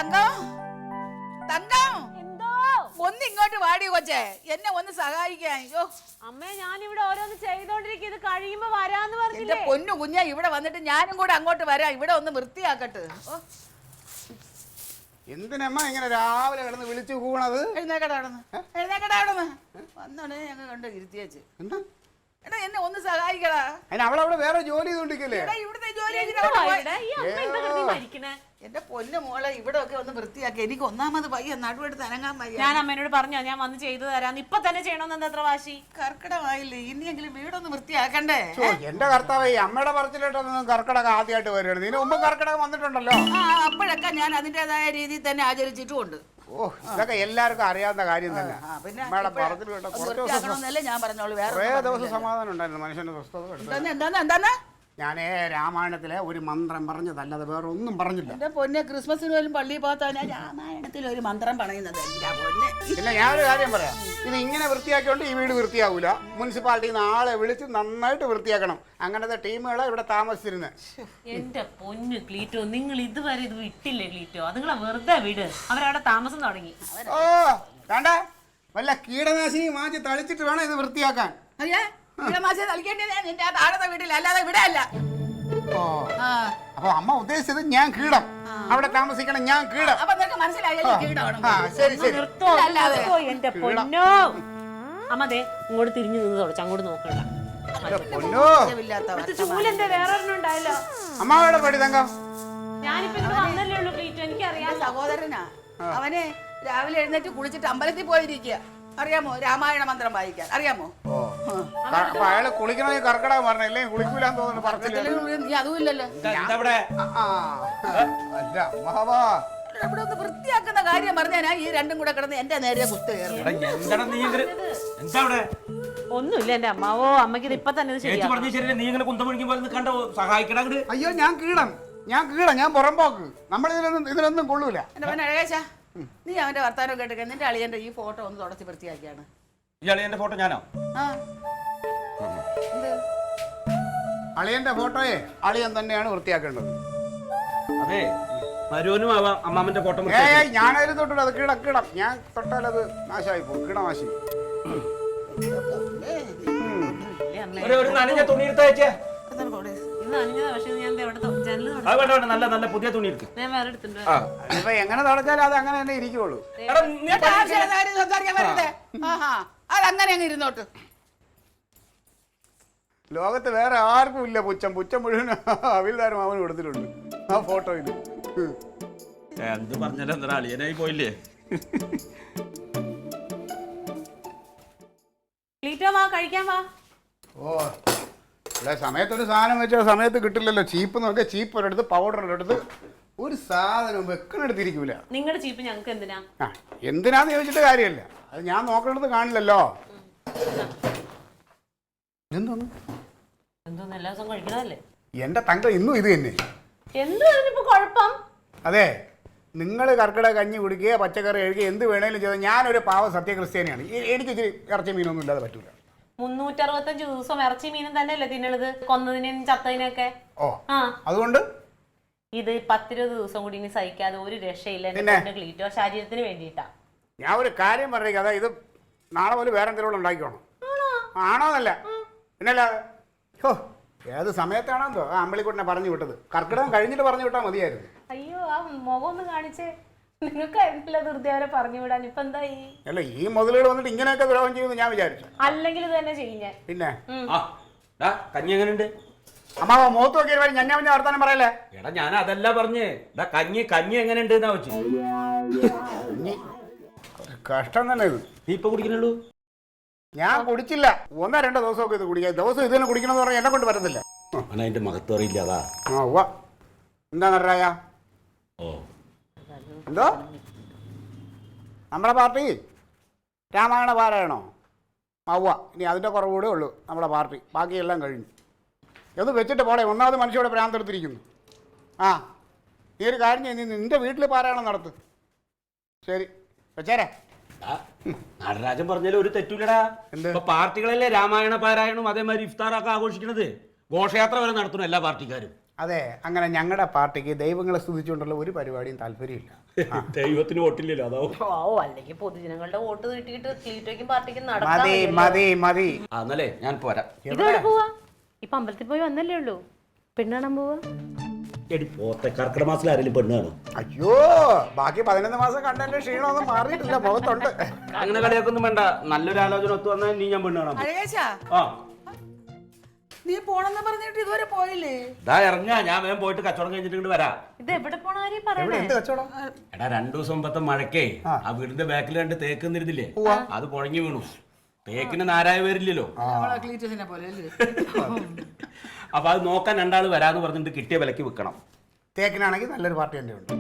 തങ്കം തങ്കം എന്തോ ഒന്ന് ഇങ്ങോട്ട് വാടി കൊച്ചേ, എന്നെ ഒന്ന് സഹായിക്കാൻ. അയ്യോ അമ്മേ, ഞാൻ ഇവിടെ ഓരോന്ന് ചെയ്തോണ്ടിരിക്കും. ഇത് കഴിയുമ്പോ വരാന്ന് എന്റെ പറഞ്ഞില്ലേ? പൊന്നു കുഞ്ഞ, ഇവിടെ വന്നിട്ട് ഞാനും കൂടെ അങ്ങോട്ട് വരാം. ഇവിടെ ഒന്ന് വൃത്തിയാക്കട്ടെ. എന്തിനമ്മ ഇങ്ങനെ രാവിലെ കിടന്ന് വിളിച്ചു കൂണത്? എഴുന്നേക്കടാ വന്നാണ് ഞങ്ങൾ കണ്ട് ഇരുത്തിയേച്ച്. എടാ എന്നെ ഒന്ന് സഹായിക്കടാ. അതിന് അവളവിടെ വേറെ ജോലി ചെയ്തോണ്ടിരിക്കല്ലേ? ഇവിടുത്തെ ജോലി ഈ അമ്മ എന്താ കിടന്ന് മരിക്കണേ? എന്റെ പൊന്നു മോളെ, ഇവിടെ ഒക്കെ ഒന്ന് വൃത്തിയാക്കി. എനിക്ക് ഒന്നാമത് വയ്യ, നടുവെടുത്ത് അനങ്ങാൻ വയ്യ. ഞാൻ അമ്മേനോട് പറഞ്ഞോ ഞാൻ വന്ന് ചെയ്തു തരാന്ന്. ഇപ്പൊ തന്നെ ചെയ്യണമെന്ന് എന്താ അത്ര വാശി? കർക്കിടമായില്ലേ, ഇനിയെങ്കിലും വീടൊന്ന് വൃത്തിയാക്കണ്ടേ? എന്റെ കർത്താവ്, ഈ അമ്മയുടെ പറച്ചിലോട്ടൊന്നും കർക്കിടകം ആദ്യമായിട്ട് വരികയാണ്. ഇതിന് മുമ്പ് കർക്കിടകം വന്നിട്ടുണ്ടല്ലോ. അപ്പോഴൊക്കെ ഞാൻ അതിൻ്റെതായ രീതിയിൽ തന്നെ ആചരിച്ചിട്ടുമുണ്ട്. ഓ, ഇതൊക്കെ എല്ലാവർക്കും അറിയാവുന്ന കാര്യം തന്നെ. അമ്മയുടെ പറച്ചിൽ കേട്ടോ, ഞാൻ പറഞ്ഞോളൂ. കുറേ ദിവസം സമാധാനം ഉണ്ടായിരുന്നു, മനുഷ്യന്റെ സ്വസ്ഥത. എന്താ ഞാനേ രാമായണത്തിലെ ഒരു മന്ത്രം പറഞ്ഞതല്ലാതെ വേറെ ഒന്നും പറഞ്ഞില്ല. എന്റെ പൊന്നെ, ക്രിസ്മസിന് പോലും പള്ളിയിൽ പോകാത്ത ഞാൻ രാമായണത്തിൽ ഒരു മന്ത്രം പറയുന്നത്. എന്റെ പൊന്നെ, പിന്നെ ഞാനൊരു കാര്യം പറയാം. ഇത് ഇങ്ങനെ വൃത്തിയാക്കിയോണ്ട് ഈ വീട് വൃത്തിയാവൂല. മുനിസിപ്പാലിറ്റിയിൽ നിന്ന് ആളെ വിളിച്ച് നന്നായിട്ട് വൃത്തിയാക്കണം. അങ്ങനത്തെ ടീമുകളെ ഇവിടെ താമസിച്ചിരുന്നത്. എന്റെ പൊന്നു ക്ലീറ്റോ, നിങ്ങൾ ഇതുവരെ ഇത് വിട്ടില്ലേ ക്ലീറ്റോ? അതുങ്ങളെ വെറുതെ വിട്, അവരവിടെ താമസം തുടങ്ങി. ഓ കണ്ട, വല്ല കീടനാശിനി മാറ്റി തളിച്ചിട്ട് വേണം ഇത് വൃത്തിയാക്കാൻ. നിന്റെ താഴത്തെ വീട്ടിൽ അല്ലാതെ ഇവിടെ അല്ല. അപ്പൊ അമ്മ ഉദ്ദേശിച്ചത് ഞാൻ കീടം, അവിടെ താമസിക്കണം, ഞാൻ കീടം. അപ്പൊ നിനക്ക് മനസ്സിലായല്ലോ കീടമാണ്. ശരി ശരി. എന്റെ പൊന്നോ അമ്മ, ദേ ഇങ്ങോട്ട് തിരിഞ്ഞു നിന്ന് തുടച്ചു, അങ്ങോട്ട് നോക്കണ്ട. പൊന്നോ, ചൂലെന്റെ വേറെ ഉണ്ടായല്ലോ. അമ്മാവിടെ പടി തങ്കം. ഞാനിപ്പോ ഇവിടെ വന്നല്ലേ ഉള്ളൂ ക്ലീറ്റോ, എനിക്കറിയാം. സഹോദരനാ അവനെ. രാവിലെ എഴുന്നേറ്റ് കുളിച്ചിട്ട് അമ്പലത്തിൽ പോയിരിക്കുക. അറിയാമോ? രാമായണ മന്ത്രം വായിക്കാൻ അറിയാമോ? അപ്പൊ അയാള് കുളിക്കണമെങ്കിൽ കർക്കിടകം പറഞ്ഞല്ലേ? കുളിക്കൂലെന്ന് തോന്നുന്നു പറഞ്ഞില്ല. നീ അതും ഇല്ലല്ലോ. അല്ല അമ്മാവാ, ഇവിടെ ഒന്ന് വൃത്തിയാക്കുന്ന കാര്യം പറഞ്ഞാ ഈ രണ്ടും കൂടെ കിടന്ന് എന്റെ നേരെ കുത്തു കയറി. ഒന്നുമില്ല എന്റെ അമ്മാവോ, അമ്മക്ക് ഇത് ഇപ്പൊ തന്നെ അയ്യോ ഞാൻ കീടം, ഞാൻ പുറമ്പോക്ക്. നമ്മൾ ഇതിലൊന്നും കൊള്ളൂല. എന്റെ പിന്നെ അഴകേശ, നീ അവന്റെ വർത്താനം കേട്ടിരിക്കാൻ. നിന്റെ അളിയന്റെ ഈ ഫോട്ടോ ഒന്ന് തുടച്ച് വൃത്തിയാക്കിയാണ്. ഈ അളിയന്റെ ഫോട്ടോ ഞാനോ? അളിയന്റെ ഫോട്ടോയെ അളിയൻ തന്നെയാണ് വൃത്തിയാക്കേണ്ടത്. അതെ, മരുവനും ആവാം അമ്മാമന്റെ ഫോട്ടോ. ഞാനതിൽ തൊട്ടില്ല, അത് കീടം. ഞാൻ തൊട്ടാൽ അത് നാശമായി പോകും, കീടനാശി. ഒരു നനഞ്ഞ തുണി എടുത്ത് അയച്ചേ. നല്ല നല്ല പുതിയ തുണി എടുക്കും. ഇപ്പൊ എങ്ങനെ തുടച്ചാലും അത് അങ്ങനെ തന്നെ ഇരിക്കുള്ളൂ. അതങ്ങനെ അങ്ങ് ഇരുന്നോട്ട്. ലോകത്ത് വേറെ ആർക്കും ഇല്ല പുച്ഛം മുഴുവൻ അവിൽദാരും അവന് കൊടുത്തിട്ടുണ്ട് ആ ഫോട്ടോയിൽ. എന്ത് പറഞ്ഞാലും എന്താ അളിയനായി പോയില്ലേ? കഴിക്കാൻ വാ. ഓ, ഇവിടെ സമയത്തൊരു സാധനം വെച്ചാൽ സമയത്ത് കിട്ടില്ലല്ലോ. ചീപ്പ് നോക്കിയാൽ ചീപ്പ് ഒരിടത്ത്, പൗഡർ ഒരിടത്ത്, ഒരു സാധനം വെക്കണെടുത്തിരിക്കൂല. നിങ്ങളുടെ ചീപ്പ് ഞങ്ങൾക്ക് എന്തിനാ? എന്തിനാന്ന് ചോദിച്ചിട്ട് കാര്യമല്ല, അത് ഞാൻ നോക്കണത് കാണില്ലല്ലോ. എന്തോന്ന് എല്ലാ ദിവസവും കഴിക്കണല്ലേ എന്റെ തങ്കം? ഇന്നും ഇത് തന്നെ. എന്തിപ്പോ കുഴപ്പം? അതെ, നിങ്ങൾ കർക്കിടക കഞ്ഞി കുടിക്കുക, പച്ചക്കറി കഴിക്കുക, എന്ത് വേണേലും ചെയ്താൽ ഞാനൊരു പാവ സത്യക്രിസ്ത്യാനിയാണ്. എനിക്ക് ഇച്ചിരി ഇറച്ചി മീനൊന്നും ഇല്ലാതെ പറ്റൂല. 365 ദിവസം ഇറച്ചി മീനും തന്നെയല്ലേ തിന്നണത്, കൊന്നതിനും ചത്തതിനൊക്കെ. ഓ, അതുകൊണ്ട് ഇത് 10-20 ദിവസം കൂടി ഇനി സഹിക്കാതെ ഒരു രക്ഷയില്ല ക്ലീറ്റോ. ശരീരത്തിന് വേണ്ടിയിട്ടാ. ഞാൻ ഒരു കാര്യം പറഞ്ഞേക്കാം, അതാ ഇത് നാളെ പോലെ വേറെ എന്തെങ്കിലും ഉണ്ടാക്കിക്കോണം. ആണോന്നല്ല പിന്നല്ലാതെ. ഓ, ഏത് സമയത്താണെന്തോ ആ അമ്പളിക്കുട്ടനെ പറഞ്ഞു വിട്ടത്. കർക്കിടകം കഴിഞ്ഞിട്ട് പറഞ്ഞു വിട്ടാൽ മതിയായിരുന്നു. അയ്യോ, ആ മുഖം ഒന്ന് കാണിച്ചേ. നിങ്ങൾക്ക് ധൃതിവരെ പറഞ്ഞു വിടാൻ ഇപ്പൊ എന്തായി? അല്ല, ഈ മുതലുകൾ വന്നിട്ട് ഇങ്ങനെയൊക്കെ ദ്രോഹം ചെയ്യുമെന്ന് ഞാൻ വിചാരിച്ചു. അല്ലെങ്കിൽ ഇത് തന്നെ ചെയ്യും ഞാൻ. പിന്നെ കഞ്ഞി എങ്ങനെയുണ്ട്? അമ്മാവ മുഖത്ത് നോക്കിയ ഞഞ്ഞ വർത്താനം പറയല്ലേ? എടാ, ഞാൻ അതല്ല പറഞ്ഞേ. കഞ്ഞി എങ്ങനെയുണ്ട് എന്നാ വെച്ചു. കഷ്ടം തന്നെ ഇത്. നീ ഇപ്പൊ കുടിക്കണുള്ളൂ? ഞാൻ കുടിച്ചില്ല. 1-2 ദിവസമൊക്കെ ഇത് കുടിക്കാം. ദിവസം ഇത് തന്നെ കുടിക്കണമെന്ന് പറഞ്ഞാൽ എന്നെ കൊണ്ട് പറ്റത്തില്ല. അതിന്റെ മഹത്വം അറിയില്ല. അതാ. ആ ഉവ്വ. എന്താ നടരായ? ഓ, എന്തോ നമ്മുടെ പാർട്ടി രാമായണ പാരായണോ? ഉവ്വ. ഇനി അതിൻ്റെ കുറവുകൂടെ ഉള്ളൂ നമ്മുടെ പാർട്ടി. ബാക്കിയെല്ലാം കഴിഞ്ഞു. ഇത് വെച്ചിട്ട് പോടെ. ഒന്നാമത് മനുഷ്യവിടെ ഭ്രാന്തെടുത്തിരിക്കുന്നു. ആ, നീ ഒരു കാര്യം ചെയ്യും, നീ നിന്റെ വീട്ടിൽ പാരായണം നടത്ത്. ശരി, വെച്ചേരെ. നടരാജൻ പറഞ്ഞാലും ഒരു തെറ്റൂലടാ. പാർട്ടികളല്ലേ രാമായണ പാരായണവും അതേമാതിരി ഇഫ്താറൊക്കെ ആഘോഷിക്കണത്. ഘോഷയാത്ര വരെ നടത്തുന്നു എല്ലാ പാർട്ടിക്കാരും. അതെ, അങ്ങനെ ഞങ്ങളുടെ പാർട്ടിക്ക് ദൈവങ്ങളെ സ്തുതിച്ചുകൊണ്ടുള്ള ഒരു പരിപാടിയും താല്പര്യമില്ല. ദൈവത്തിന് വോട്ടില്ലല്ലോ, അതാവും. അല്ലെങ്കിൽ പൊതുജനങ്ങളുടെ വോട്ട് കിട്ടിയിട്ട് ക്ലീറ്റോയ്ക്കും പാർട്ടിക്കും മതി മതി മതി. എന്നല്ലേ ഞാൻ പോരാ. ഇതെവിടെ പോവാ? ഇപ്പൊ അമ്പലത്തിൽ പോയി വന്നല്ലേ ഉള്ളൂ. പെണ്ണ് കാണാൻ പോവാ? എടി പോത്തെ, കർക്കിടക മാസത്തിൽ ആരെങ്കിലും പെണ്ണ് കാണും? അയ്യോ, ബാക്കി 11 മാസം കണ്ടതിന്റെ ക്ഷീണമൊന്നും മാറിയിട്ടില്ല, മുഖത്തുണ്ട്. അങ്ങനെ കളിയാക്കൊന്നും വേണ്ട. നല്ലൊരു ആലോചന ഒത്തു വന്നാൽ നീ ഞാൻ പെണ്ണ് കാണാം. അഴകേശാ, ആ, നീ പോണെന്ന് പറഞ്ഞിട്ട് ഇതുവരെ പോയില്ലേ? ഇതാ ഇറങ്ങാ, ഞാൻ വേഗം പോയിട്ട് കച്ചവടം കഴിഞ്ഞിട്ട് ഇങ്ങോട്ട് വരാം. ഇത് എവിടെ പോണ കാര്യം പറയണേ? എന്ത് കച്ചവടം? എടാ 2 ദിവസം മുമ്പത്തെ മഴക്കേ ആ വീടിന്റെ ബാക്കിൽ 2 തേക്ക് നിന്നിരുന്നില്ലേ, അത് പൊഴങ്ങി വീണു. തേക്കിന് നാരായ പേരില്ലല്ലോ. നമ്മളെ ക്ലീറ്റസിനെ പോലെ അല്ലേ? അപ്പൊ അത് നോക്കാൻ 2 ആള് വരാന്ന് പറഞ്ഞിട്ട് കിട്ടിയ വിലക്ക് വിൽക്കണം. തേക്കിനാണെങ്കിൽ നല്ലൊരു പാർട്ടി എൻ്റെ ഉണ്ട്.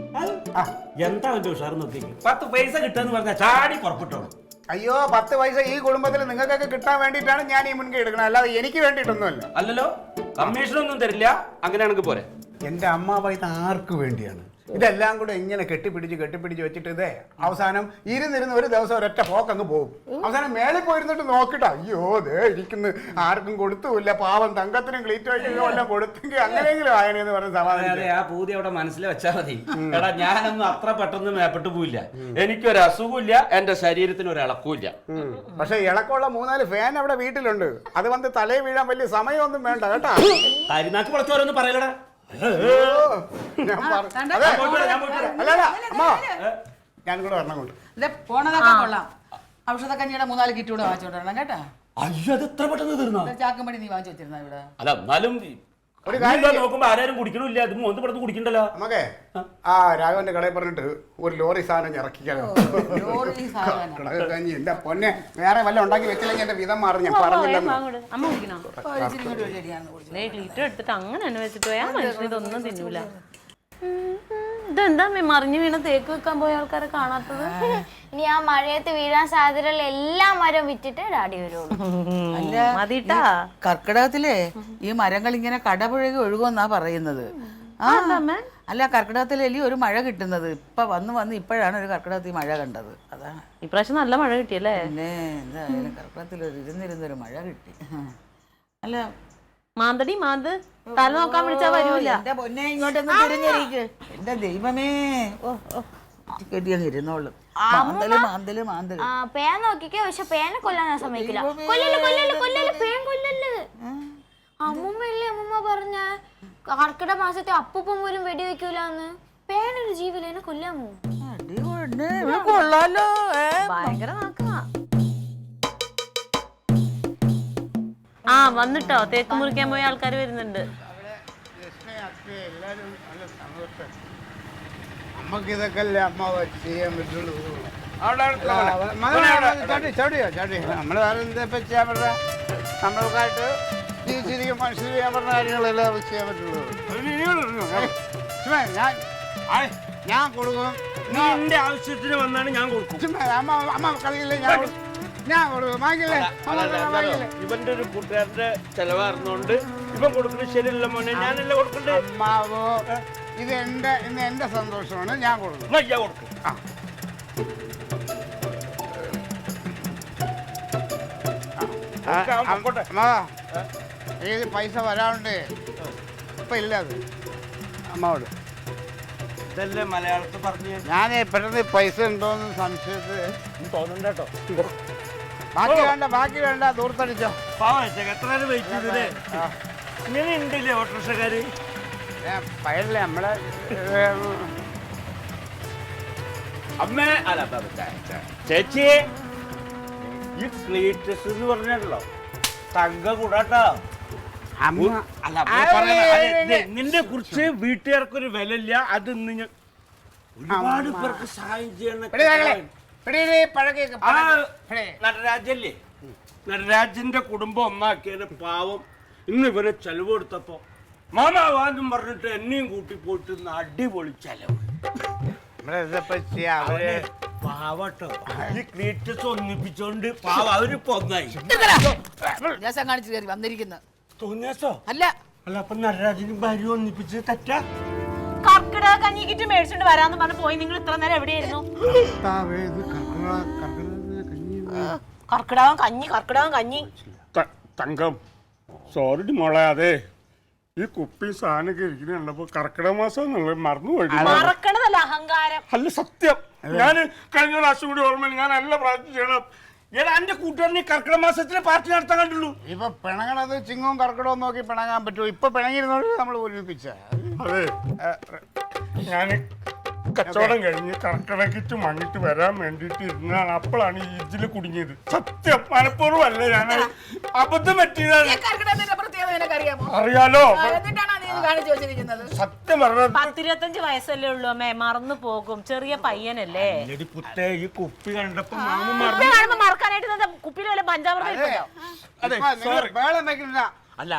എന്താ അവന്റെ ഉഷാറ് നോക്കിയേക്ക്. 10 പൈസ കിട്ടാന്ന് പറഞ്ഞാൽ ചാടി പുറപ്പെട്ടോളൂ. അയ്യോ, 10 പൈസ ഈ കുടുംബത്തിൽ നിങ്ങൾക്കൊക്കെ കിട്ടാൻ വേണ്ടിയിട്ടാണ് ഞാൻ ഈ മുൻകൈ എടുക്കണം, അല്ലാതെ എനിക്ക് വേണ്ടിയിട്ടൊന്നുമല്ല. അല്ലല്ലോ, കമ്മീഷനൊന്നും തരില്ല. അങ്ങനെയാണെങ്കിൽ പോരെ. എൻ്റെ അമ്മാവ ഇത് ആർക്ക് വേണ്ടിയാണ്? ഇതെല്ലാം കൂടെ ഇങ്ങനെ കെട്ടിപ്പിടിച്ച് വെച്ചിട്ട് ഇതേ അവസാനം ഇരുന്നിരുന്ന് ഒരു ദിവസം ഒരൊറ്റ പോക്കങ്ങ് പോകും. അവസാനം മേളിൽ പോയിരുന്നിട്ട് നോക്കിട്ട് അയ്യോ ദേ ഇരിക്കുന്നു, ആർക്കും കൊടുത്തുമില്ല, പാവം തങ്കത്തിനും ക്ലീറ്റോയ്ക്കും എല്ലാം കൊടുത്തെങ്കിൽ അങ്ങനെയെങ്കിലും ആയനെന്ന് പറഞ്ഞ സമാധാനം. ആ പൂതി അവിടെ മനസ്സിൽ വെച്ചാൽ മതി. എടാ, ഞാനൊന്നും അത്ര പെട്ടെന്ന് മേപ്പെട്ട് പോയില്ല. എനിക്കൊരു അസുഖമില്ല, എന്റെ ശരീരത്തിന് ഒരു ഇളക്കുമില്ല. പക്ഷെ ഇളക്കമുള്ള 3-4 ഫാൻ അവിടെ വീട്ടിലുണ്ട്. അത് വന്ന് തലേ വീഴാൻ വലിയ സമയമൊന്നും വേണ്ട കേട്ടാ. കരിനാക്ക് കുറച്ചോരൊന്നും പറയലടാ. ഞാൻ കൂടെ വരണം കൊണ്ട് പോണതൊക്കെ കൊള്ളാം. ഔഷധക്കഞ്ഞിയുടെ 3-4 കിറ്റ് കൂടെ വാങ്ങിച്ചോണ്ട് വരണം കേട്ടാ. അയ്യോ, അത് എത്ര പെട്ടെന്ന് തീർന്നോ? ചാക്കുംപടി നീ വാങ്ങിച്ചു വെച്ചിരുന്ന ഇവിടെ? അല്ല, എന്നാലും ഒരു കാര്യം നോക്കുമ്പോ ആരും കുടിക്കണില്ല. അത് മോന്ത് പെടുത്ത് കുടിക്കണ്ടല്ലോ. നമുക്കേ ആ രാഘവന്റെ കടയിൽ പറഞ്ഞിട്ട് ഒരു ലോറി സാധനം ഇറക്കിക്കാനോ. ലോറി സാധനം. കഞ്ഞി എന്റെ പൊന്നെ, വേറെ വല്ല ഉണ്ടാക്കി വെച്ചില്ലെങ്കിൽ എന്റെ വിധം മാറി. ഞാൻ പറഞ്ഞില്ലെന്ന്. അമ്മ കുടിക്കണോ? ക്ലീറ്റോ എടുത്തിട്ട് അങ്ങനെ തന്നെ വെച്ചിട്ട് പോയാ മനുഷ്യൻ ഇതൊന്നും തിന്നൂല. ഇതെന്താ മറിഞ്ഞു വീണ തേക്ക് വെക്കാൻ പോയ ആൾക്കാരെ കാണാത്തത്? ഇനി ആ മഴയത്ത് വീഴാൻ സാധ്യതയുള്ള എല്ലാ മരം വിറ്റിട്ട് ഡാഡി വരുള്ളൂ. മതിട്ടാ. കർക്കിടകത്തിലേ ഈ മരങ്ങൾ ഇങ്ങനെ കടപുഴകി ഒഴുകുമെന്നാ പറയുന്നത്. അല്ല, കർക്കിടകത്തിലല്ലേ ഒരു മഴ കിട്ടുന്നത്. ഇപ്പൊ വന്ന് ഇപ്പോഴാണ് ഒരു കർക്കിടകത്തിൽ മഴ കണ്ടത്. അതാണ് ഇപ്രാവശ്യം നല്ല മഴ കിട്ടിയല്ലേ? പിന്നെ എന്തായാലും കർക്കിടകത്തിൽ ഇരുന്നിരുന്നൊരു മഴ കിട്ടി. അല്ല മാന്തടി മാന്ത് തല നോക്കാൻ വിളിച്ചാ വരൂല. എന്റെ പൊന്നെ, ഇങ്ങോട്ടൊന്ന് തിരിഞ്ഞിരിക്ക്. എന്റെ ദൈവമേ, കെട്ടിയങ്ങ് ഇരുന്നോളൂ. മാന്തല് പേൻ നോക്കിക്കോ, പക്ഷെ പേനെ കൊല്ലാൻ ഞാൻ സമ്മതിക്കില്ല. പേൻ കൊല്ലല്ലേ. അമ്മൂമ്മയല്ലേ അമ്മൂമ്മ പറഞ്ഞ കർക്കിടക മാസത്തെ അപ്പൂപ്പം പോലും വെടിവെക്കൂലെന്ന്. പേനൊരു ജീവിലേനെ കൊല്ലാമോ? കൊള്ളാലോ, ഭയങ്കര നാക്കാ. ആ വന്നിട്ടോ, തേക്ക് മുറിക്കാൻ പോയ ആൾക്കാർ വരുന്നുണ്ട്. നമുക്ക് ഇതൊക്കെ അല്ലേ അമ്മ ചെയ്യാൻ പറ്റുള്ളൂ. നമ്മള് വേറെ എന്താ ചെയ്യാൻ പറ്റുക? നമ്മൾക്കായിട്ട് ജീവിച്ചിരിക്കും മനുഷ്യർ ചെയ്യാൻ പറഞ്ഞ കാര്യങ്ങളെല്ലാം ചെയ്യാൻ പറ്റുള്ളൂ. ഞാൻ കൊടുക്കും. എന്റെ ആവശ്യത്തിന് വന്നാണ് ഞാൻ കൊടുക്കും. അമ്മ കളിയില്ലേ, ഞാൻ കൊടുക്കും. വാങ്ങില്ലേ? ഇവന്റെ ഒരു കൂട്ടുകാരന്റെ ചെലവാർന്നോണ്ട് ഇവൻ കൊടുക്കുന്നത് ശരിയല്ല മോനെ. ഞാനല്ലേ കൊടുക്കണ്ടേ? അമ്മാവോ, ഇത് എന്റെ സന്തോഷമാണ്, ഞാൻ കൊടുക്കും. കൊടുക്കും. ഏത് പൈസ വരാറുണ്ട് ഇപ്പൊ ഇല്ല. അത് അമ്മാവോട് ഇതല്ലേ മലയാളത്തിൽ പറഞ്ഞു. ഞാൻ പെട്ടെന്ന് പൈസ ഉണ്ടോന്ന് സംശയത്തിൽ തോന്നണ്ട കേട്ടോ. ബാക്കി വേണ്ട ദൂർത്തടിച്ചോ. എത്ര നേരം വെയിറ്റ് ചെയ്തേ. ഇങ്ങനെ ഉണ്ടല്ലേ ഓട്ടോറിക്ഷക്കാര്? പയല്ലേ നമ്മളെ അമ്മേ. അല്ല ചേച്ചി, ഈ ക്ലീറ്റസ് എന്ന് പറഞ്ഞല്ലോ തങ്ക കൂടാട്ടോ. നിന്നെ കുറിച്ച് വീട്ടുകാർക്കൊരു വിലയില്ല. അത് ഇന്ന് ഒരുപാട് പേർക്ക് സഹായം ചെയ്യണം. നടരാജല്ലേ, നടരാജന്റെ കുടുംബം ഒന്നാക്കിയതിന് പാവം ഇന്ന് ഇവരെ ചെലവ് കൊടുത്തപ്പോ മാമാവാന്നും പറഞ്ഞിട്ട് എന്നെയും കൂട്ടി പോയിട്ട് അടിപൊളി ചെലവ്. പാവട്ടോ, ഈ ക്ലീറ്റസ് ഒന്നിപ്പിച്ചോണ്ട് പാവ അവരിപ്പോ ഒന്നായി. കാണിച്ചു കയറി വന്നിരിക്കുന്ന തോന്നിയാസോ? അല്ല അല്ല, അപ്പൊ നടരാജനും ഭാര്യ ഒന്നിപ്പിച്ച് തെറ്റാ? കർക്കിടക കഞ്ഞി കിറ്റ് മേടിച്ചോണ്ട് വരാന്ന് പറഞ്ഞു പോയി. നിങ്ങൾ ഇത്ര നേരം എവിടെയായിരുന്നു? കർക്കിടകം കഞ്ഞി തങ്കം, സോറി മോളെ. അതെ, ഈ കുപ്പി സാധനമൊക്കെ ഇരിക്കുന്നുണ്ടപ്പോ കർക്കിടക മാസം എന്നുള്ളത് മറന്നുപോയി. മറക്കണതല്ല അഹങ്കാരം. അല്ല സത്യം, ഞാൻ കഴിഞ്ഞ പ്രാവശ്യം കൂടി ഓർമ്മ ഞാൻ നല്ല പ്രാവശ്യം ചെയ്യണം. ഏടാ എന്റെ കൂട്ടുകാരനെ കർക്കിടക മാസത്തിലെ പാർട്ടി നടത്താൻ കണ്ടുള്ളൂ. ഇപ്പൊ പിണങ്ങണത് ചിങ്ങവും കർക്കിടവും നോക്കി പിണങ്ങാൻ പറ്റുമോ? ഇപ്പൊ പിണങ്ങിയിരുന്നോണ്ട് നമ്മൾ ഒരുമിപ്പിച്ച. അതെ, ഞാൻ കച്ചവടം കഴിഞ്ഞ് കർക്കിടക്കിട്ട് മങ്ങിട്ട് വരാൻ വേണ്ടിട്ട് ഇരുന്നാണ്. അപ്പോഴാണ് ഈ ഇതിൽ കുടുങ്ങിയത്. സത്യം, മനഃപൂർവ്വമല്ല, ഞാൻ അബദ്ധം പറ്റിയതാണ്. അറിയാലോ, സത്യം പറഞ്ഞത് 10-25 വയസ്സല്ലേ ഉള്ളൂ അമ്മേ, മറന്നു പോകും. ചെറിയ പയ്യനല്ലേ. പുത്തേ ഈ കുപ്പി കണ്ടപ്പോ മറക്കാനായിട്ട് കുപ്പിയിൽ വല്ല പഞ്ചാമൃതം.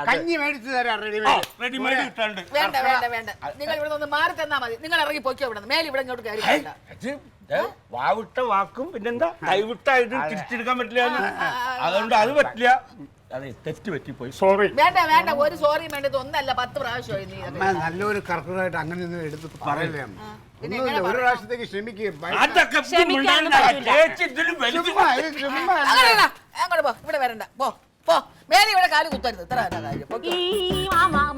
കഞ്ഞി മേടിച്ചു തരാം. റെഡിമെയ്ഡ് കിട്ടാണ്ട്. വേണ്ട വേണ്ട വേണ്ട, നിങ്ങൾ ഇവിടെ നിന്ന് മാറി തന്നാ മതി. നിങ്ങൾ ഇറങ്ങി പോയിക്കോ ഇവിടെ, മേലെ ഇവിടെ ഇങ്ങോട്ട് കയറി. വാവിട്ട വാക്കും പിന്നെന്താ കൈവിട്ടായിട്ട് തിരിച്ചെടുക്കാൻ പറ്റില്ല. അതുകൊണ്ട് അത് പറ്റില്ല. അതെ, തെറ്റ് പറ്റിപ്പോയി, സോറി. വേണ്ട വേണ്ട, ഒരു സോറിയും വേണ്ടത് ഒന്നല്ല 10 പ്രാവശ്യമായി നീ. നല്ലൊരു കർക്കിടമായിട്ട് അങ്ങനെ ഒന്നും എടുത്ത് പറയല്ലേ അമ്മ. ഒന്നുമില്ല, ഒരു പ്രാവശ്യത്തേക്ക് അങ്ങോട്ട് പോ, ഇവിടെ വരണ്ട, പോ പോ. മേലെ ഇവിടെ കാല് കുത്തരുത്. ഇത്ര കാര്യം. ഈ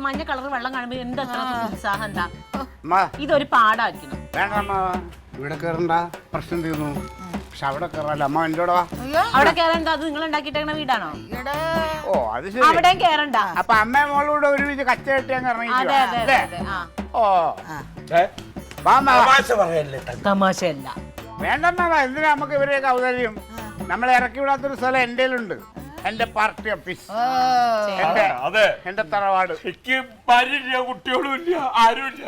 മഞ്ഞ കളർ വെള്ളം കാണുമ്പോ എന്താ ഉത്സാഹം? എന്താ ഇതൊരു പാടാക്കണം. വേണ്ട, ഇവിടെ കയറണ്ട, പ്രശ്നം തീർന്നു. പക്ഷെ അവിടെ കയറാല്ല. അമ്മ എന്റെ കൂടെ വാ. അവിടെ കേറണ്ട, അത് നിങ്ങൾ ഉണ്ടാക്കിയിട്ടേക്കണ വീടാണോ? ഓ അത് ശരി. അവിടെയും കേറണ്ട. അപ്പൊ അമ്മ മോളൂടെ ഒരുമിച്ച് കച്ച കെട്ടി അങ്ങ് അതെ അതെ അതെ അതെ. ഓ തമാശയല്ല. വേണ്ടമ്മ, എന്തിനാ നമുക്ക് ഇവരെയൊക്കെ ഔദാര്യം? നമ്മളെ ഇറക്കി വിടാത്തൊരു സ്ഥലം എന്റെ ഉണ്ട്. എന്റെ പാർട്ടി ഓഫീസ്, എന്റെ തറവാട്. എനിക്ക് ഭാര്യയില്ല, കുട്ടികളും ഇല്ല, ആരുമില്ല.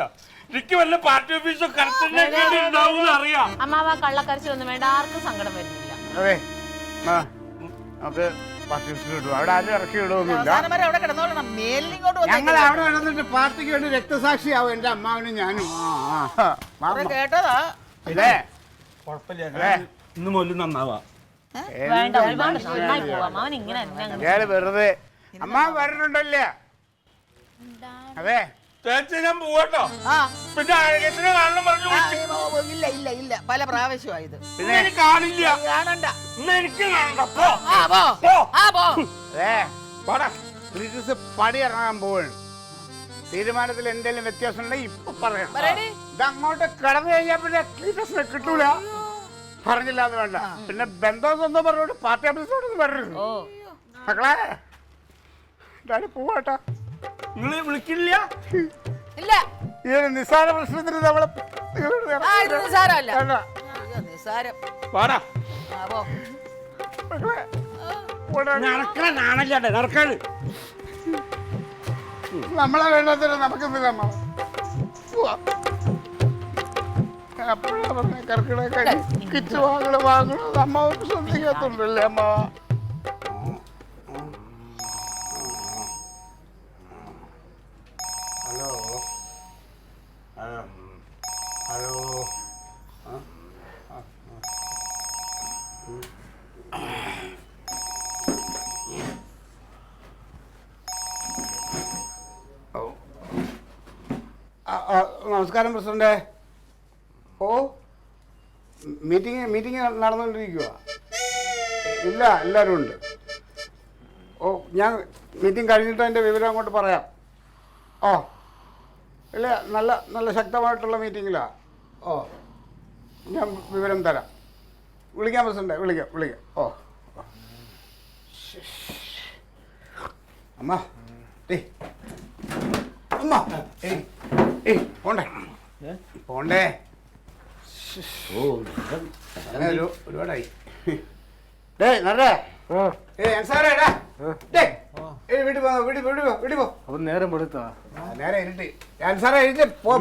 എനിക്ക് വല്ല പാർട്ടി ഓഫീസോ കറക്റ്റ് അറിയാം. അമ്മാവ കള്ളക്കരച്ചിലൊന്നും വേണ്ട, ആർക്കും സങ്കടം വരുന്നില്ല. അതെ, നമുക്ക് പാർട്ടി ഓഫീസിൽ വിടും. അവിടെ ആരും ഇറക്കി വിടുവൊന്നുമില്ല. ഞങ്ങൾ അവിടെ നടന്നിട്ട് പാർട്ടിക്ക് വേണ്ടി രക്തസാക്ഷിയാവും എന്റെ അമ്മാവനും ഞാനും. കേട്ടതാ ഇല്ലേ? കുഴപ്പമില്ല, ഇന്ന് മുതൽ നന്നാവാ. വേണ്ട, ഒരുപാട് നന്നായി പോവാം. അവൻ ഇങ്ങനെ ഇയാള് വെറുതെ അമ്മ വരണുണ്ടല്ലേ? അതെ, ഞാൻ പോവാട്ടോ. പിന്നെ അഴകത്തിന് കാണണം പറഞ്ഞു. ഇല്ല ഇല്ല ഇല്ല, പല പ്രാവശ്യമായത്. പിന്നെ എനിക്ക് കാണില്ല, കാണണ്ട. ഇന്ന് എനിക്ക് കാണണ്ട. പടി ഇറങ്ങാൻ പോവാണ്. തീരുമാനത്തിൽ എന്തെങ്കിലും വ്യത്യാസം ഉണ്ടെങ്കിൽ ഇപ്പൊ പറയാം. ഇതങ്ങോട്ട് കടന്നു കഴിഞ്ഞാൽ പിന്നെ ക്ലീറ്റസിനെ കിട്ടൂല. പറഞ്ഞില്ല എന്ന് വേണ്ട. പിന്നെ ബന്ധം പറഞ്ഞോട്ട് പാർട്ടി ഓഫീസിലോട്ടൊന്നും പറയരുത് മക്കളെ. ഡാഡി പോവാട്ടാ. നിങ്ങൾ വിളിക്കില്ല? ഇല്ല, ഈ ഒരു നിസ്സാര പ്രശ്നത്തിന് നമ്മളെ നിസ്സാരമല്ല, നിസ്സാരം. നമ്മളെ വേണ്ടതിന് നമുക്കെന്തിനമ്മ അപ്പോഴാ പറഞ്ഞ കർക്കിടക കിറ്റ് വാങ്ങണോ അമ്മ ശ്രദ്ധിക്കത്തുണ്ടല്ലേ അമ്മ. ഹലോ ഹലോ നമസ്കാരം പ്രസിഡന്റ്. ഓ, മീറ്റിംഗ് നടന്നുകൊണ്ടിരിക്കുക. ഇല്ല, എല്ലാവരും ഉണ്ട്. ഓ, ഞാൻ മീറ്റിംഗ് കഴിഞ്ഞിട്ട് അതിൻ്റെ വിവരം അങ്ങോട്ട് പറയാം. ഓ ഇല്ല, നല്ല ശക്തമായിട്ടുള്ള മീറ്റിങ്ങിലാണ്. ഓ, ഞാൻ വിവരം തരാം. വിളിക്കാം പ്രസിഡന്റ്, വിളിക്കാം. ഓ അമ്മ, അമ്മ, പോണ്ടേ ഒരുപാടായി. നേരം പെടുത്താ നേരെ ഇരുട്ടി. സാറേ എഴുതി പോ.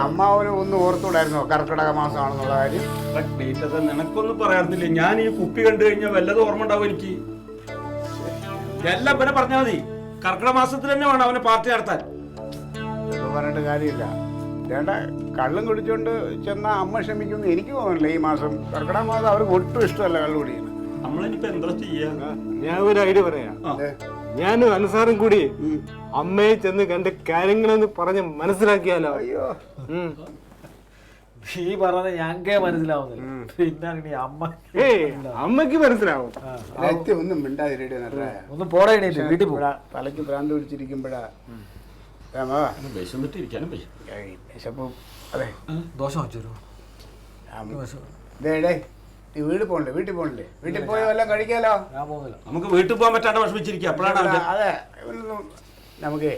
അമ്മാവന് ഒന്ന് ഓർത്തൂടായിരുന്നോ കർക്കിടക മാസമാണെന്നുള്ള കാര്യം? നിനക്കൊന്നും പറയാറില്ല. ഞാൻ ഈ കുപ്പി കണ്ടു കഴിഞ്ഞാൽ വല്ലതും ഓർമ്മ ഉണ്ടാവും എനിക്ക്. എല്ലാം പിന്നെ പറഞ്ഞാൽ മതി. കർക്കിടക മാസത്തിൽ തന്നെ വേണം അവനെ പാർട്ടി നടത്താൻ. പറഞ്ഞിട്ട് കാര്യമില്ല. വേണ്ട, കള്ളും കുടിച്ചോണ്ട് ചെന്ന അമ്മ ക്ഷമിക്കുന്നു എനിക്ക് തോന്നുന്നില്ല. ഈ മാസം കർക്കിടക മാസം അവർക്ക് ഒട്ടും ഇഷ്ടമല്ല കള്ളു കുടിക്കുന്നത്. നമ്മളിനിപ്പോ എന്താ ചെയ്യാ? ഞാൻ ഒരു ഐഡിയ പറയാം. ഞാനും അനുസാറും കൂടി അമ്മയെ ചെന്ന് കണ്ട് കാര്യങ്ങളെന്ന് പറഞ്ഞ് മനസ്സിലാക്കിയാലോ? അയ്യോ, ഈ പറഞ്ഞത് ഞങ്ങൾക്കേ മനസ്സിലാവുന്നില്ല. പിന്നെ ഇനി അമ്മ അമ്മക്ക് മനസ്സിലാവും. ഒന്നും മിണ്ടാതിരിടെ ഒന്ന് പോടേ എണീറ്റ് വീട്ടിൽ പോകും. തലയ്ക്ക് ഭ്രാന്ത് പിടിച്ചിരിക്കുമ്പോഴാ വിശന്നിട്ടിരിക്കാനും വയ്യ. വിശപ്പ്. അതെ ദോശ വെച്ചോ. നീ വീട്ടിൽ പോകണ്ടേ? വീട്ടിൽ പോയി വല്ലതും കഴിക്കാലോ? ഞാൻ പോകുന്നില്ല. നമുക്ക് വീട്ടിൽ പോകാൻ പറ്റാണ്ട് വിഷമിച്ചിരിക്കുക. അപ്പോഴാണ് അതെ നമുക്കേ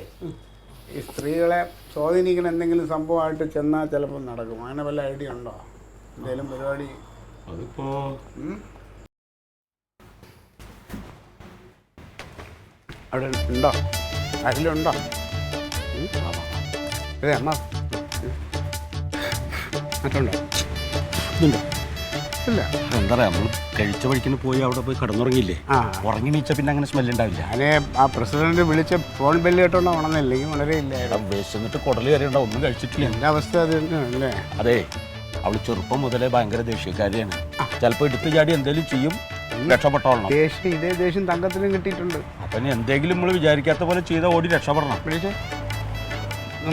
ഈ സ്ത്രീകളെ സ്വാധീനിക്കുന്ന എന്തെങ്കിലും സംഭവമായിട്ട് ചെന്നാൽ ചിലപ്പോൾ നടക്കും. അങ്ങനെ വല്ല ഐഡിയ ഉണ്ടോ? എന്തെങ്കിലും പരിപാടി? അതിപ്പോ അവിടെ ഉണ്ടോ? അതിലുണ്ടോ? അതെ അമ്മ മറ്റുണ്ടോ? ഇതുണ്ടോ? ഇല്ല. എന്താ പറയാ, നമ്മൾ കഴിച്ച വഴിക്കിന് പോയി അവിടെ പോയി കിടന്നുറങ്ങിയില്ലേ? ആ ഉറങ്ങി നീച്ച പിന്നെ അങ്ങനെ സ്മെല്ലുണ്ടാവില്ല. ഞാൻ ആ പ്രസിഡന്റ് വിളിച്ച ഫോൺ ബെല്ല് കേട്ടോണ്ടോ ഉണർന്നില്ലെങ്കിൽ വളരെ ഇല്ലായിരുന്നു. വിശന്നിട്ട് കുടല് കയറിയുണ്ടോ? ഒന്നും കഴിച്ചിട്ടില്ല. എൻ്റെ അവസ്ഥ അത് തന്നെയല്ലേ? അതെ, അവള് ചെറുപ്പം മുതലേ ഭയങ്കര ദേഷ്യക്കാരിയാണ്. ചിലപ്പോൾ എടുത്തു ചാടി എന്തെങ്കിലും ചെയ്യും, രക്ഷപ്പെട്ടോളണം. ദേഷ്യം ഇതേ ദേഷ്യം തങ്കത്തിനും കിട്ടിയിട്ടുണ്ട്. അപ്പൊ ഇനി എന്തെങ്കിലും നമ്മൾ വിചാരിക്കാത്ത പോലെ ചെയ്ത ഓടി രക്ഷപ്പെടണം. വിളിച്ചേ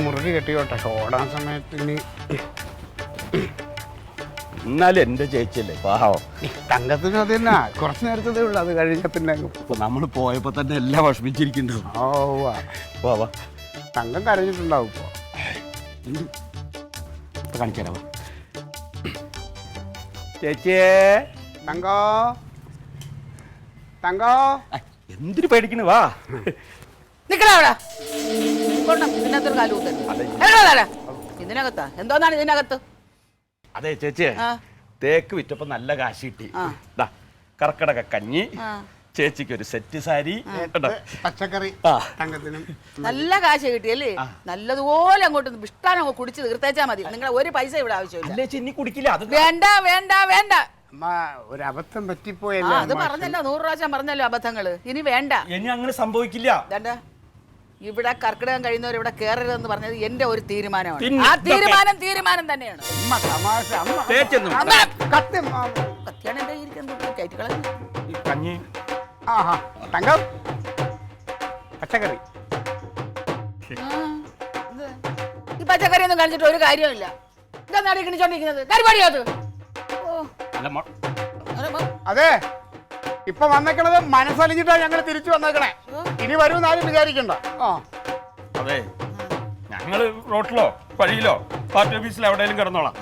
മുറുകി കെട്ടിയോട്ടെ. ഓടാൻ സമയത്ത് ഇനി എന്നാലും എന്റെ ചേച്ചിയല്ലേ പാവം. തങ്കത്തിനും അത് തന്നെ കുറച്ച് നേരത്തതേ ഉള്ളൂ. അത് കഴിഞ്ഞ പിന്നെ ഇപ്പൊ നമ്മൾ പോയപ്പോ തന്നെ എല്ലാം വിഷമിച്ചിരിക്കുന്നുണ്ടാവും. വാ തങ്കം കരഞ്ഞിട്ടുണ്ടാവും ഇപ്പൊ കാണിക്കാനാവാ ചേച്ചിയേ. തങ്കോ തങ്കോ എന്തിനു പേടിക്കണു? വാ നിക്കടാ ഇതിനകത്തൊരു കാലു ഇതിനകത്താ എന്തോന്നാണ് ഇതിനകത്ത്? അതെ ചേച്ചിയെ, തേക്ക് വിറ്റപ്പോ നല്ല കാശ് കിട്ടി. കർക്കിടക കഞ്ഞി, ചേച്ചിക്ക് ഒരു സെറ്റ് സാരി, പച്ചക്കറി. തങ്കത്തിനും നല്ല കാശ് കിട്ടിയല്ലേ? നല്ലതുപോലെ അങ്ങോട്ട് ഇഷ്ടാനോ കുടിച്ച് തീർത്തേച്ചാ മതി. നിങ്ങളെ ഒരു പൈസ ഇവിടെ ആവശ്യമില്ല. ചിന്നി കുടിക്കില്ല. അത് വേണ്ട വേണ്ട വേണ്ട. അമ്മ ഒരു അബദ്ധം പറ്റിപ്പോയല്ലോ. അത് പറഞ്ഞല്ലോ, 100 പ്രാവശ്യം പറഞ്ഞല്ലോ അബദ്ധങ്ങള്. ഇനി വേണ്ട. ഇനി അങ്ങനെ സംഭവിക്കില്ല. ഇവിടെ കർക്കിടകം കഴിയുന്നവർ ഇവിടെ കേറരുതെന്ന് പറഞ്ഞത് എന്റെ ഒരു തീരുമാനമാണ്. ആ തീരുമാനം തന്നെയാണ്. കത്തിയാണ് എന്റെ ഇരിക്കുന്നത്. കഞ്ഞി തങ്കം പച്ചക്കറി. ഈ പച്ചക്കറി ഒന്നും കളിച്ചിട്ട് ഒരു കാര്യമില്ല. ഇതാ കിണിച്ചോണ്ടിരിക്കുന്നത് കരിപാടിയോ അത്? അതെ ഇപ്പൊ വന്നേക്കണത് മനസ്സലിഞ്ഞിട്ടാ ഞങ്ങൾ തിരിച്ചു വന്നേക്കണേ. ഇനി വരുമെന്ന് ആരും വിചാരിക്കണ്ട. അതെ, ഞങ്ങള് റോട്ടിലോ വഴിയിലോ പാർട്ടി ഓഫീസിലോ എവിടെയെങ്കിലും കിടന്നോളാം.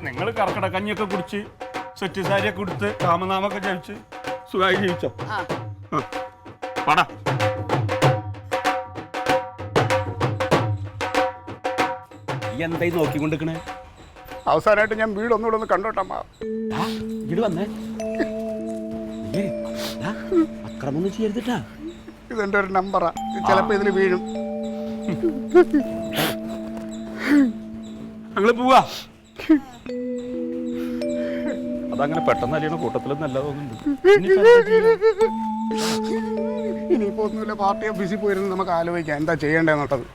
നിങ്ങൾ കർക്കിടക കഞ്ഞിയൊക്കെ കുടിച്ച് സെറ്റ് സാരിയൊക്കെ കൊടുത്ത് കാമനാമൊക്കെ ജയിച്ച് സുഖമായി ജീവിച്ചോ. പടാ എന്തായി നോക്കിക്കൊണ്ടിരിക്കണേ? അവസാനമായിട്ട് ഞാൻ വീട് ഒന്നുകൂടെ ഒന്ന് കണ്ടോട്ടമ്മ. വീട് വന്നേ, അക്രമൊന്നും ചെയ്യരുതിട്ടാ. ഇതെന്റെ ഒരു നമ്പറാ, ചിലപ്പോ ഇതിൽ വീഴും. ഞങ്ങള് പോവാ. അതങ്ങനെ പെട്ടെന്ന് അലിയണ കൂട്ടത്തിലും നല്ല തോന്നുന്നുണ്ട്. ഇനിയിപ്പോ ഒന്നുമില്ല, പാർട്ടി ഓഫീസിൽ പോയിരുന്നു നമുക്ക് ആലോചിക്കാം എന്താ ചെയ്യേണ്ടതെന്നുള്ളത്.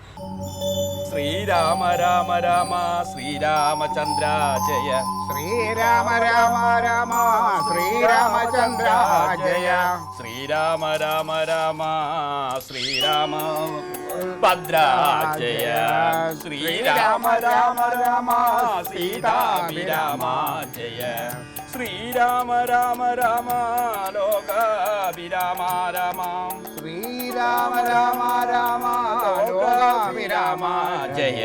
ശ്രീരാമ രാമ രാമ ശ്രീരാമചന്ദ്ര ജയ. ശ്രീരാമ രാമ രാമ ശ്രീരാമചന്ദ്ര ജയ. ശ്രീരാമ രാമ രാമ ശ്രീരാമ ഭദ്രാജയ. ശ്രീരാമ രാമ രാമ സീതാഭിരാമ ജയ. ശ്രീരാമ രാമ രാമ ലോകാഭിരാമ രാമ. ശ്രീരാമ രാമ രാമ ലോകാഭിരാമ ജയ.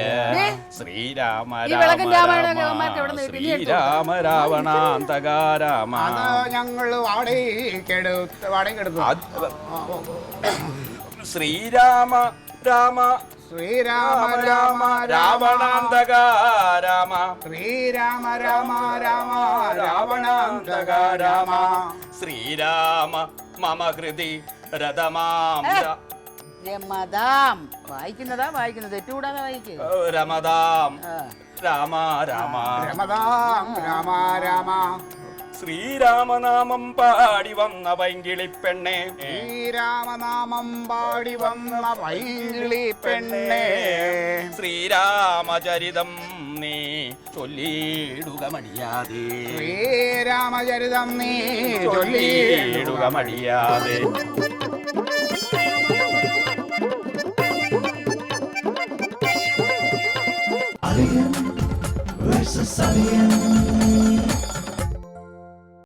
ശ്രീരാമ ഈ വിളക്കും രാമായണം രാമ അവന്മാർക്ക് എവിടെ നിന്ന് കിട്ടി? ശ്രീരാമ രാവണാന്തക രാമ. അത് ഞങ്ങൾ വാടകയ്ക്കെടുത്തു. ശ്രീരാമ രാമ ശ്രീരാമ രാമ രാവണാന്തക രാമ. ശ്രീരാമ രാമ രാമ രാവണാന്തക രാമ. ശ്രീരാമ മമ ഹൃദി രഥമാം രമദാം. വായിക്കുന്നത് തെറ്റുകൂടാതെ വായിക്കുക. രമദാം രാമ രാമ. രമദാം രാമ രാമ. ശ്രീരാമനാമം പാടി വന്ന പൈങ്കിളിപ്പെണ്ണെ. ശ്രീരാമനാമം പാടി വന്ന പൈങ്കിളി പെണ്ണെ. ശ്രീരാമചരിതം നീ ചൊല്ലിടുക മടിയാതെ. ശ്രീരാമചരിതം നീ ചൊല്ലിടുക മടിയാതെ. Versus society.